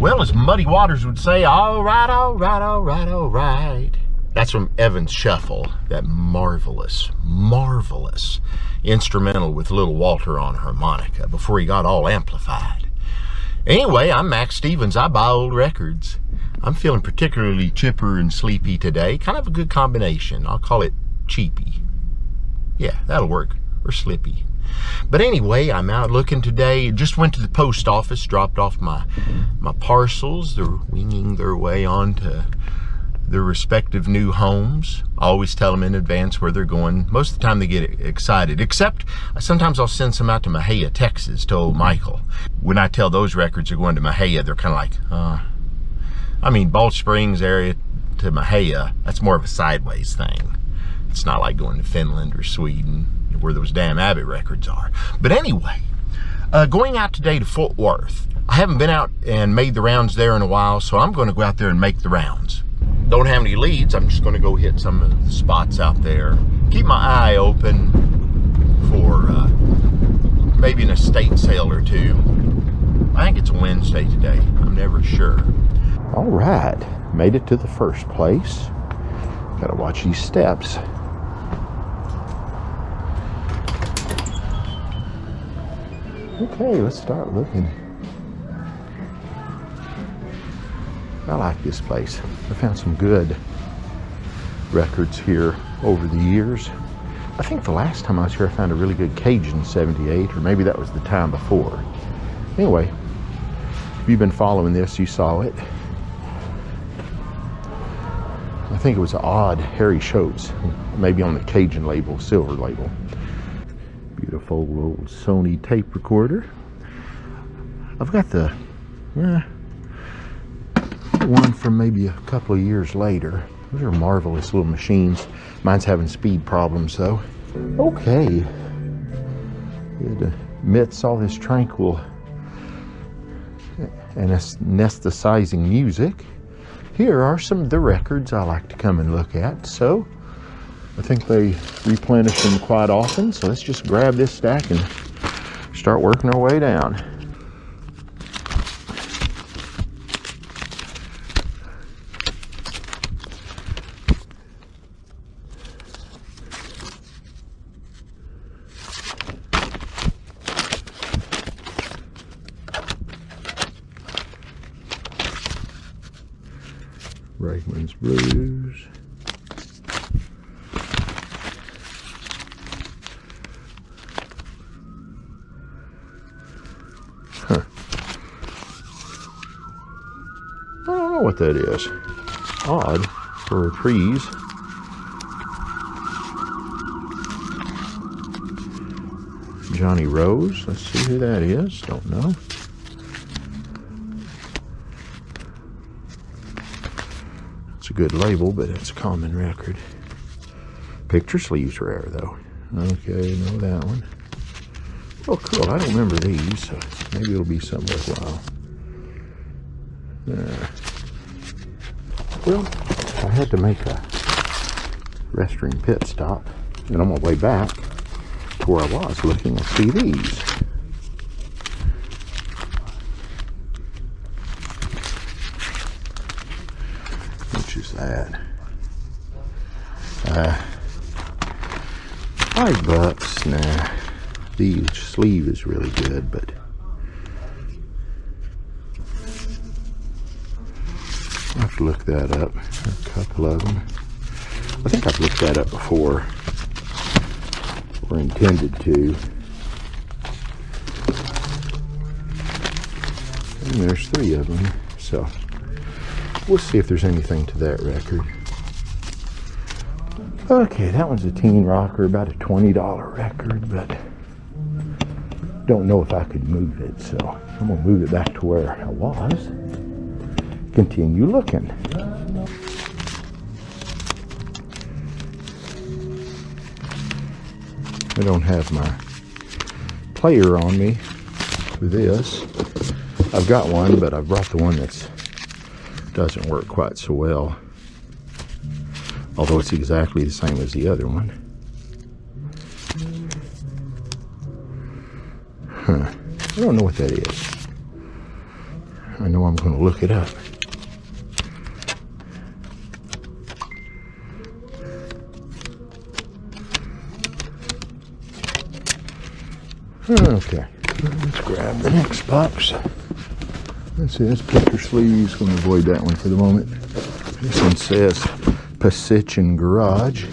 Well, as Muddy Waters would say, all right, all right, all right, all right. That's from Evan's Shuffle, that marvelous, marvelous instrumental with little Walter on harmonica before he got all amplified. Anyway, I'm Max Stevens. I buy old records. I'm feeling particularly chipper and sleepy today. Kind of a good combination. I'll call it cheapy. Yeah, that'll work. Or slippy. But anyway, I'm out looking today. Just went to the post office, dropped off my parcels. They're winging their way on to their respective new homes. I always tell them in advance where they're going. Most of the time they get excited, except sometimes I'll send some out to Mahia, Texas, to old Michael. When I tell those records are going to Mahia, they're kind of like, I mean, Balch Springs area to Mahia, that's more of a sideways thing. It's not like going to Finland or Sweden, where those damn Abbott records are. But anyway, going out today to Fort Worth. I haven't been out and made the rounds there in a while, so I'm going to go out there and make the rounds. Don't have any leads. I'm just going to go hit some of the spots out there. Keep my eye open for maybe an estate sale or two. I think it's a Wednesday today. I'm never sure. All right, made it to the first place. Gotta watch these steps. Okay, let's start looking. I like this place. I found some good records here over the years. I think the last time I was here, I found a really good Cajun 78, or maybe that was the time before. Anyway, if you've been following this, you saw it. I think it was an odd Harry Schultz, maybe on the Cajun label, silver label. Beautiful old Sony tape recorder. I've got the one from maybe a couple of years later. Those are marvelous little machines. Mine's having speed problems though. Okay, it emits all this tranquil anesthetizing music. Here are some of the records I like to come and look at. So I think they replenish them quite often. So let's just grab this stack and start working our way down. Reichman's Blues. Huh. I don't know what that is. Odd for a reprise. Johnny Rose. Let's see who that is. Don't know. A good label, but it's a common record. Picture sleeves rare though. Okay, know that one. Oh cool, I don't remember these, so maybe it'll be something worthwhile. Well, I had to make a restroom pit stop, and on my way back to where I was looking, I see these. That $5. Nah, the sleeve is really good, but I'll have to look that up. A couple of them. I think I've looked that up before, or intended to. And there's 3 of them, so we'll see if there's anything to that record. Okay, that one's a teen rocker, about a $20 record, but don't know if I could move it, so I'm gonna move it back to where I was. Continue looking. I don't have my player on me for this. I've got one, but I brought the one that's doesn't work quite so well, although it's exactly the same as the other one. I don't know what that is. I know I'm going to look it up. Okay, let's grab the next box. Let's see, this picture sleeve's going to avoid that one for the moment. This one says Pasichin Garage.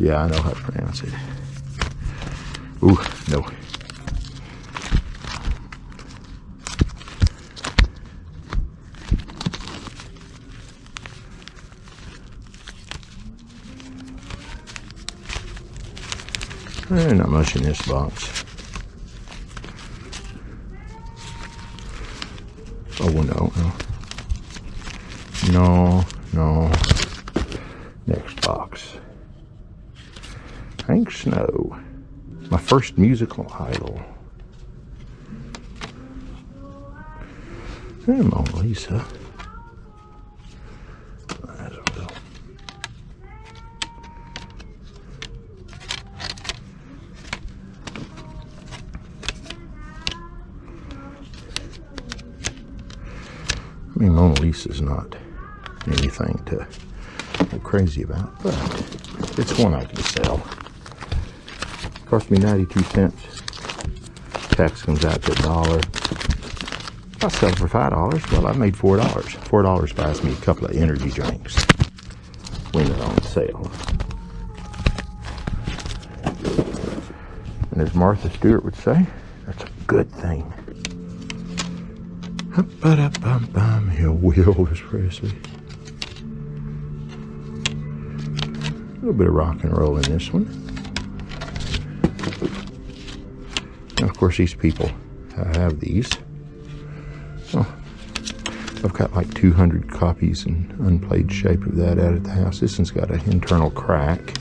Yeah, I know how to pronounce it. Ooh, no. Not much in this box. Oh, well, no. Next box. Hank Snow. My first musical idol. And Mona Lisa. I mean, Mona Lisa's not anything to go crazy about, but it's one I can sell. Cost me 92 cents. Tax comes out to $1. I'll sell it for $5. Well, I made $4. $4 buys me a couple of energy drinks when they're on sale. And as Martha Stewart would say, that's a good thing. Here, Elvis Presley. A little bit of rock and roll in this one. And of course, these people have these. Oh, I've got like 200 copies in unplayed shape of that out at the house. This one's got an internal crack.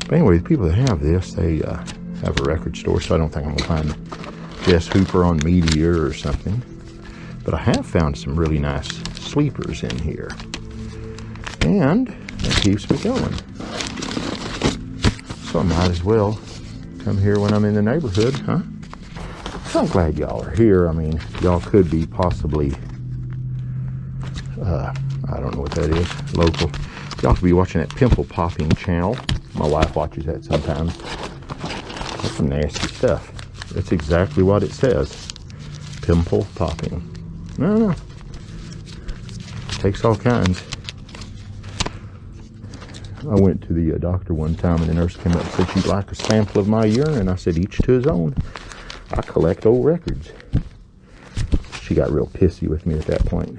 But anyway, the people that have this, they have a record store, so I don't think I'm going to find Jess Hooper on Meteor or something. But I have found some really nice sleepers in here. And that keeps me going. So I might as well come here when I'm in the neighborhood, huh? So I'm glad y'all are here. I mean, y'all could be possibly, I don't know what that is, local. Y'all could be watching that pimple popping channel. My wife watches that sometimes. That's some nasty stuff. That's exactly what it says. Pimple popping. No. Takes all kinds. I went to the doctor one time and the nurse came up and said she'd like a sample of my urine. And I said, each to his own. I collect old records. She got real pissy with me at that point.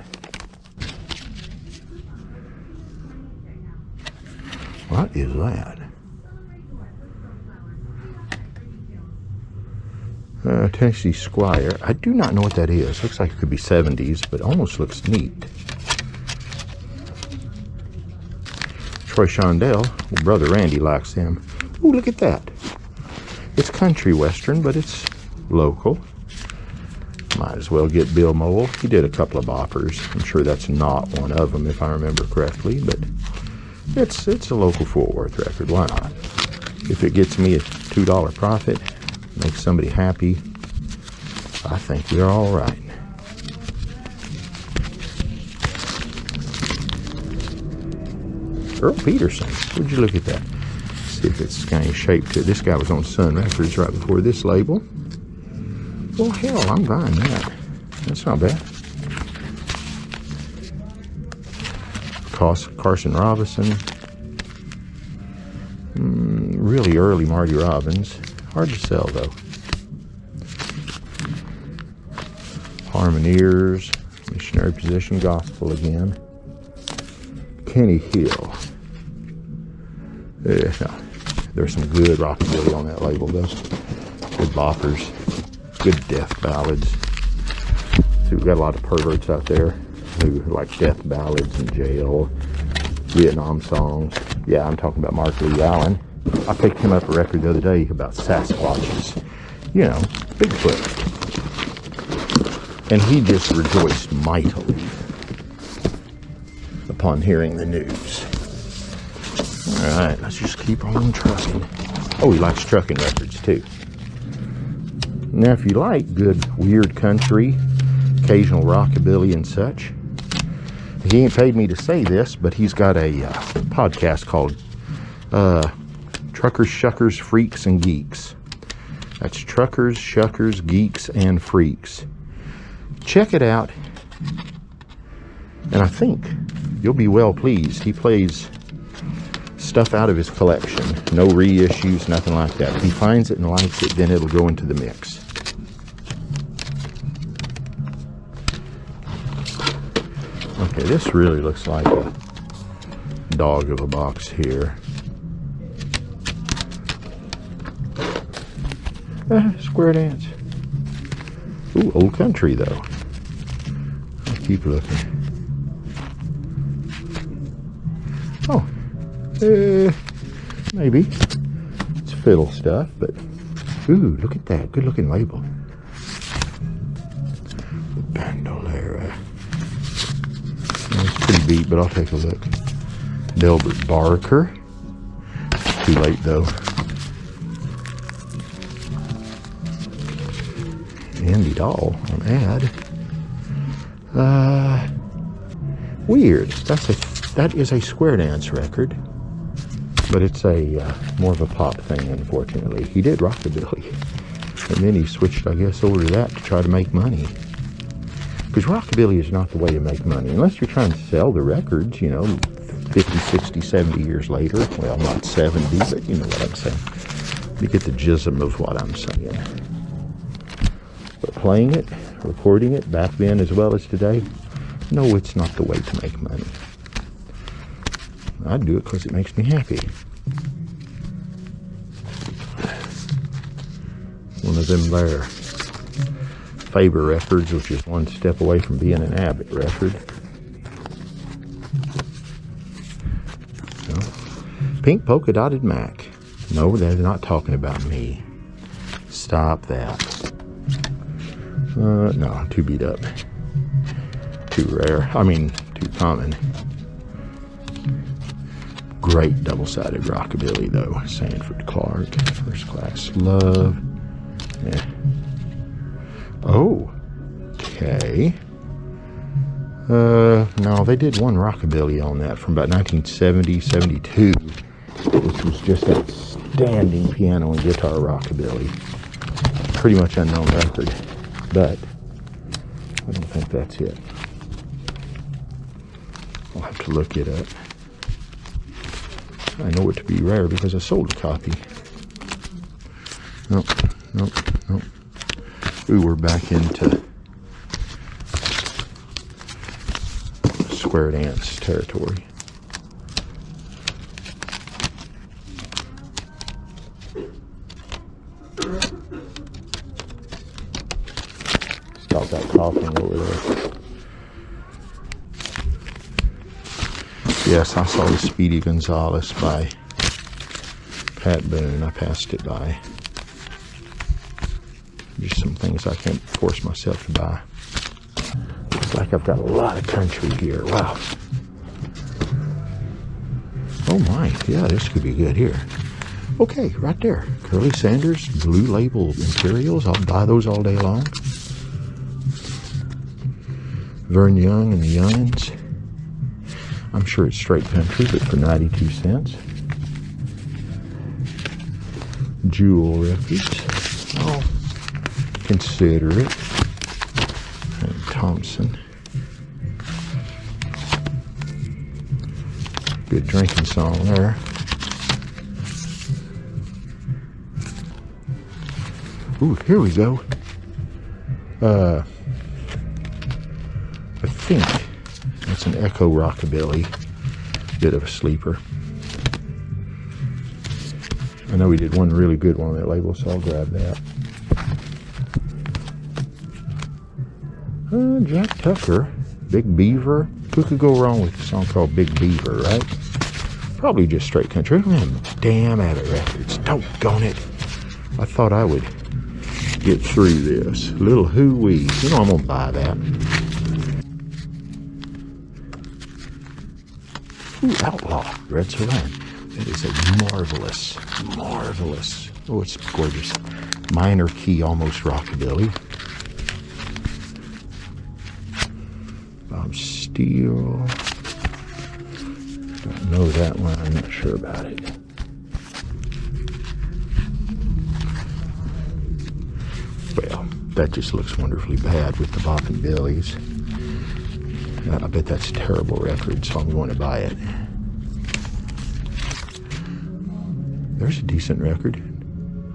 What is that? Tennessee Squire. I do not know what that is. Looks like it could be 70s, but almost looks neat. Troy Shondell. Well, Brother Randy likes him. Ooh, look at that. It's country western, but it's local. Might as well get Bill Mole. He did a couple of boppers. I'm sure that's not one of them, if I remember correctly, but it's a local Fort Worth record. Why not? If it gets me a $2 profit, makes somebody happy, I think we're all right. Earl Peterson. Would you look at that? See if it's got any shape to it. This guy was on Sun Records right before this label. Well, hell, I'm buying that. That's not bad. Carson Robinson. Really early Marty Robbins. Hard to sell, though. Harmoniers. Missionary Position Gospel again. Kenny Hill. Yeah, there's some good rockabilly on that label, though. Good boppers. Good death ballads. See, we've got a lot of perverts out there who like death ballads in jail, Vietnam songs. Yeah, I'm talking about Mark Lee Allen. I picked him up a record the other day about Sasquatches. You know, Bigfoot. And he just rejoiced mightily upon hearing the news. Alright, let's just keep on trucking. Oh, he likes trucking records too. Now, if you like good weird country, occasional rockabilly and such. He ain't paid me to say this, but he's got a podcast called Truckers, Shuckers, Freaks, and Geeks. That's Truckers, Shuckers, Geeks, and Freaks. Check it out, and I think you'll be well pleased. He plays stuff out of his collection. No reissues, nothing like that. If he finds it and likes it, then it'll go into the mix. Okay, this really looks like a dog of a box here. Square dance. Ooh, old country though. I'll keep looking. Oh, maybe. It's fiddle stuff, but ooh, look at that. Good looking label. The bandolera. It's pretty beat, but I'll take a look. Delbert Barker. Too late though. Andy Doll on ad. Weird. That is a square dance record, but it's a more of a pop thing. Unfortunately, he did rockabilly, and then he switched, I guess, over to that to try to make money. Because rockabilly is not the way to make money unless you're trying to sell the records. You know, 50, 60, 70 years later. Well, not 70, but you know what I'm saying. You get the jism of what I'm saying. But playing it, recording it, back then as well as today, no, it's not the way to make money. I do it because it makes me happy. One of them there Faber records, which is one step away from being an Abbott record. No. Pink polka dotted Mac. No, they're not talking about me. Stop that. No, too beat up. Too rare. I mean, too common. Great double-sided rockabilly, though. Sanford Clark, First Class Love. Yeah. Oh, okay. No, they did one rockabilly on that from about 1970, 72, which was just outstanding piano and guitar rockabilly. Pretty much unknown record. But I don't think that's it. I'll have to look it up. I know it to be rare because I sold a copy. Nope. Ooh, we're back into square dance territory. Stop that coughing over there. Yes, I saw the Speedy Gonzales by Pat Boone. I passed it by. Just some things I can't force myself to buy. Looks like I've got a lot of country here. Wow. Oh my, yeah, this could be good here. Okay, right there. Curly Sanders, Blue Label Imperials. I'll buy those all day long. Vern Young and the Youngins. I'm sure it's straight country, but for 92 cents. Jewel Records. I'll consider it. And Thompson. Good drinking song there. Ooh, here we go. I think that's an Echo Rockabilly. Bit of a sleeper. I know we did one really good one on that label, so I'll grab that. Jack Tucker, Big Beaver. Who could go wrong with a song called Big Beaver, right? Probably just straight country. Damn Abbott Records. Doggone it. I thought I would get through this. Little hoo-wee. You know I'm gonna buy that. Ooh, Outlaw. Red Saran. That is a marvelous. Oh, it's gorgeous. Minor key, almost rockabilly. Bob Steele. Don't know that one. I'm not sure about it. Well, that just looks wonderfully bad with the Bob and Billy's. I bet that's a terrible record, so I'm going to buy it. There's a decent record.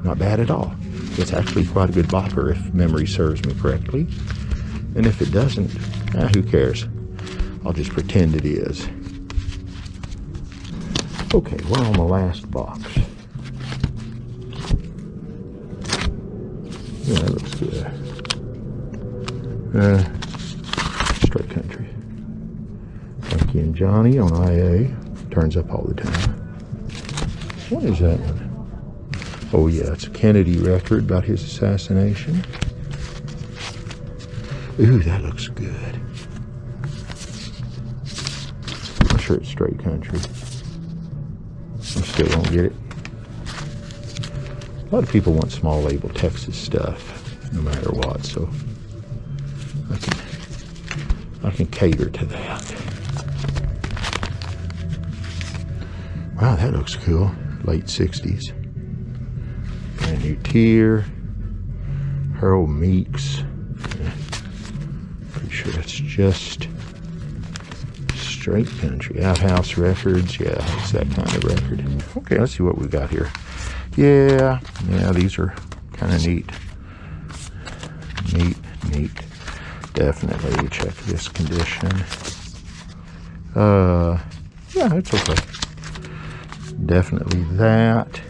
Not bad at all. It's actually quite a good bopper if memory serves me correctly. And if it doesn't, who cares? I'll just pretend it is. Okay, we're on the last box. Yeah, that looks good. Straight Country. Frankie and Johnny on IA. Turns up all the time. What is that one? Oh yeah, it's a Kennedy record about his assassination. Ooh, that looks good. I'm sure it's Straight Country. I still don't get it. A lot of people want small label Texas stuff, no matter what, so I can cater to that. Wow, that looks cool. Late 60s. Brand New Tier. Harold Meeks. Pretty sure that's just Straight Country. Outhouse Records. Yeah, it's that kind of record. Okay, let's see what we got here. Yeah, these are kind of neat. Neat. Definitely check this condition. Yeah, it's okay. Definitely that.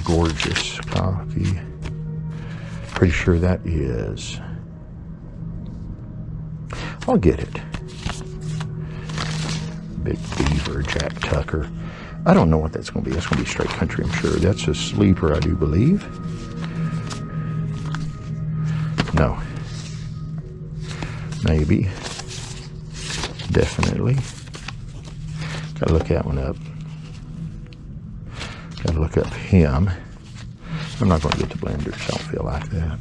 Gorgeous copy. Pretty sure that is. I'll get it. Big Beaver, Jack Tucker. I don't know what that's going to be. That's going to be Straight Country, I'm sure. That's a sleeper, I do believe. No. Maybe. Definitely. Gotta look that one up. Gotta look up him. I'm not going to get the blenders. I don't feel like that.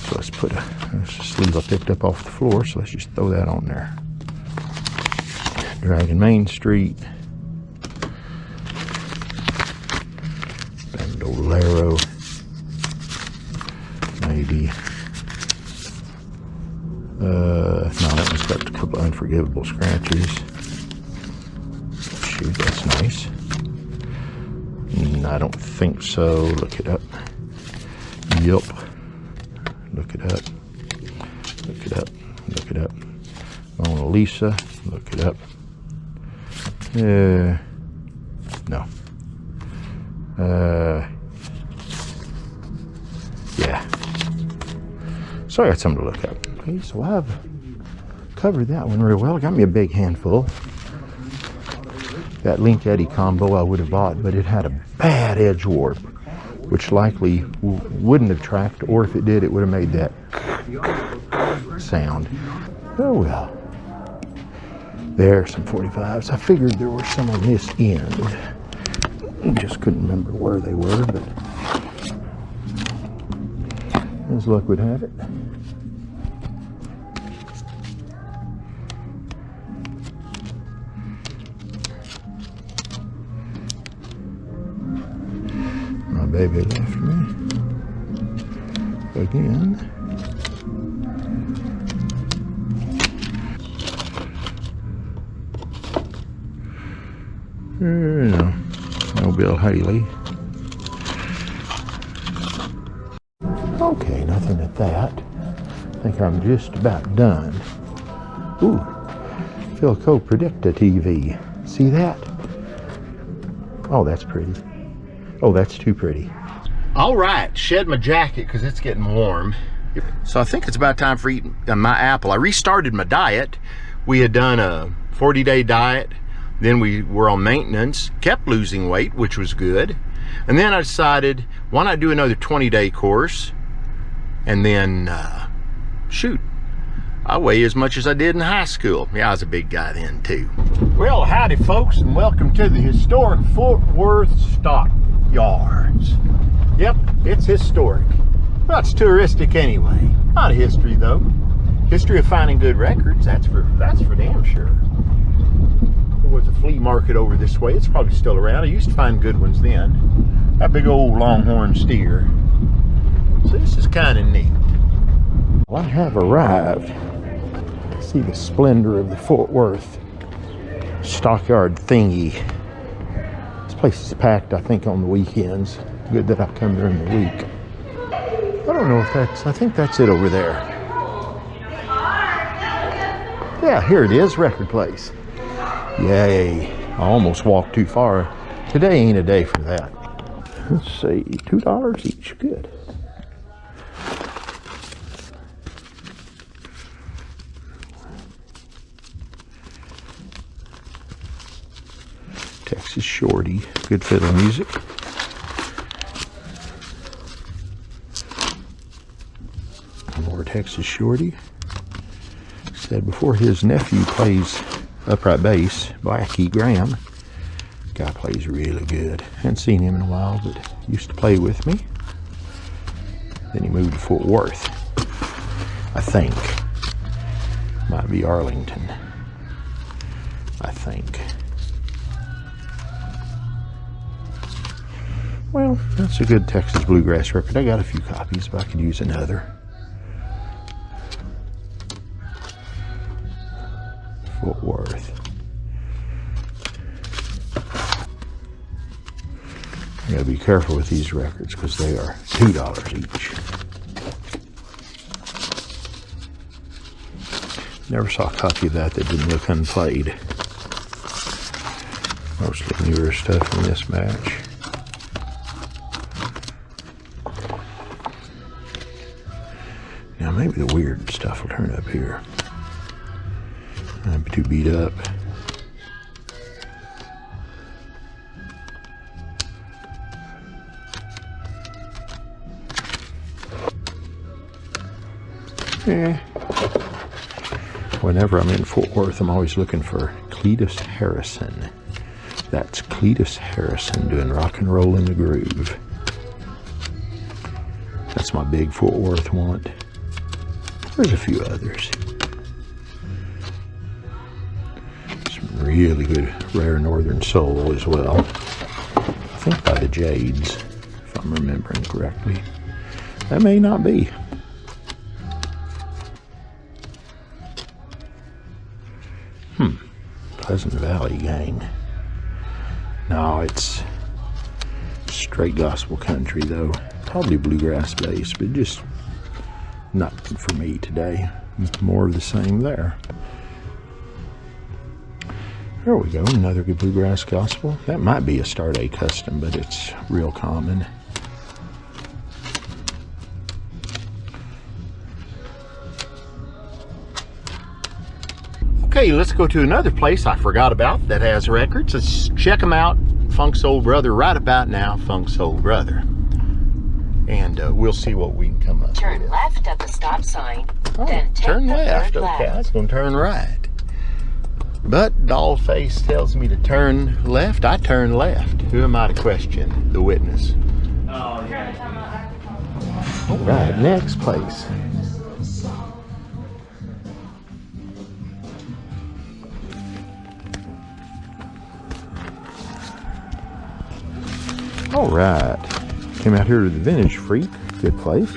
So let's put a sleeve I picked up off the floor. So let's just throw that on there. Dragon Main Street. Bandolero. Maybe. No, that one's got a couple unforgivable scratches. Shoot, that's nice. I don't think so. Look it up. Yup. Look it up. Look it up. Look it up. Mona Lisa. Look it up. No. Yeah. So I got something to look up. Okay, so I've covered that one real well. It got me a big handful. That Link Eddy combo I would have bought, but it had a bad edge warp, which likely wouldn't have tracked, or if it did, it would have made that sound. Oh well. There's some 45s. I figured there were some on this end. Just couldn't remember where they were, but as luck would have it. My baby left me again. No Bill Haley. Okay, nothing at that. I think I'm just about done. Ooh, Philco Predicta TV. See that? Oh, that's pretty. Oh, that's too pretty. All right, shed my jacket because it's getting warm. So I think it's about time for eating my apple. I restarted my diet. We had done a 40-day diet. Then we were on maintenance, kept losing weight, which was good. And then I decided, why not do another 20-day course? And then, shoot, I weigh as much as I did in high school. Yeah, I was a big guy then too. Well, howdy folks, and welcome to the historic Fort Worth Stockyards. Yep, it's historic. Well, it's touristic anyway. Not a history though. History of finding good records, that's for damn sure. There was a flea market over this way. It's probably still around. I used to find good ones then. That big old longhorn steer. So this is kind of neat. Well, I have arrived. See the splendor of the Fort Worth Stockyard thingy. This place is packed, I think, on the weekends. Good that I come during the week. I don't know if I think that's it over there. Yeah, here it is, record place. Yay, I almost walked too far. Today ain't a day for that. Let's see, $2 each, good. Texas Shorty, good fiddle music. More Texas Shorty. Said before, his nephew plays upright bass, Blackie Graham. Guy plays really good. Hadn't seen him in a while, but used to play with me. Then he moved to Fort Worth, I think. Might be Arlington, I think. Well, that's a good Texas bluegrass record. I got a few copies, but I could use another. Fort Worth. I gotta be careful with these records because they are $2 each. Never saw a copy of that didn't look unplayed. Mostly newer stuff in this match. Now maybe the weird stuff will turn up here. I'm too beat up. Whenever I'm in Fort Worth, I'm always looking for Cletus Harrison. That's Cletus Harrison doing Rock and Roll in the Groove. That's my big Fort Worth want. There's a few others. Some really good rare Northern Soul as well. I think by the Jades, if I'm remembering correctly. That may not be. Pleasant Valley Gang. No, it's straight gospel country though. Probably bluegrass based, but just not for me today. More of the same there. There we go, another good bluegrass gospel. That might be a Star Day custom, but it's real common. Okay, let's go to another place I forgot about that has records. Let's check them out. Funk Soul Brother right about now, Funk Soul Brother. And we'll see what we can come up with. Turn left at the stop sign, then take turn the left. third Okay, left. I was going to turn right. But Dollface tells me to turn left. I turn left. Who am I to question? The witness. Oh, yeah. All right, next place. All right, came out here to the Vintage Freak. Good place.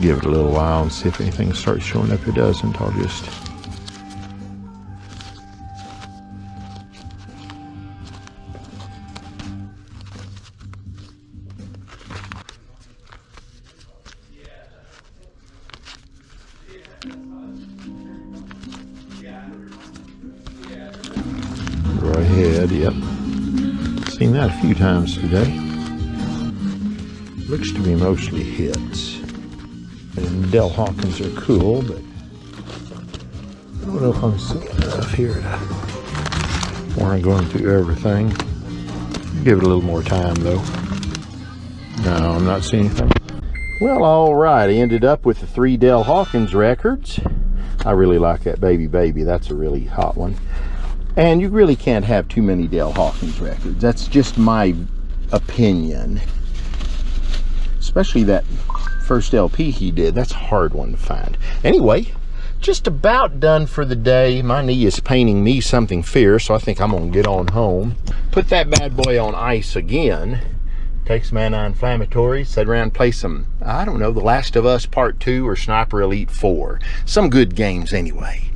Give it a little while and see if anything starts showing up. If it doesn't, I'll just go ahead. Yep, seen that a few times today. Looks to be mostly hits. And Del Hawkins are cool, but I don't know if I'm seeing enough here to where I'm going through everything. Give it a little more time though. No, I'm not seeing anything. Well, all right, I ended up with the 3 Del Hawkins records. I really like that Baby Baby. That's a really hot one. And you really can't have too many Del Hawkins records. That's just my opinion. Especially that first LP he did. That's a hard one to find. Anyway, just about done for the day. My knee is painting me something fierce, so I think I'm gonna get on home. Put that bad boy on ice again. Take some anti-inflammatories, sit around, play some, I don't know, The Last of Us Part 2 or Sniper Elite 4. Some good games anyway.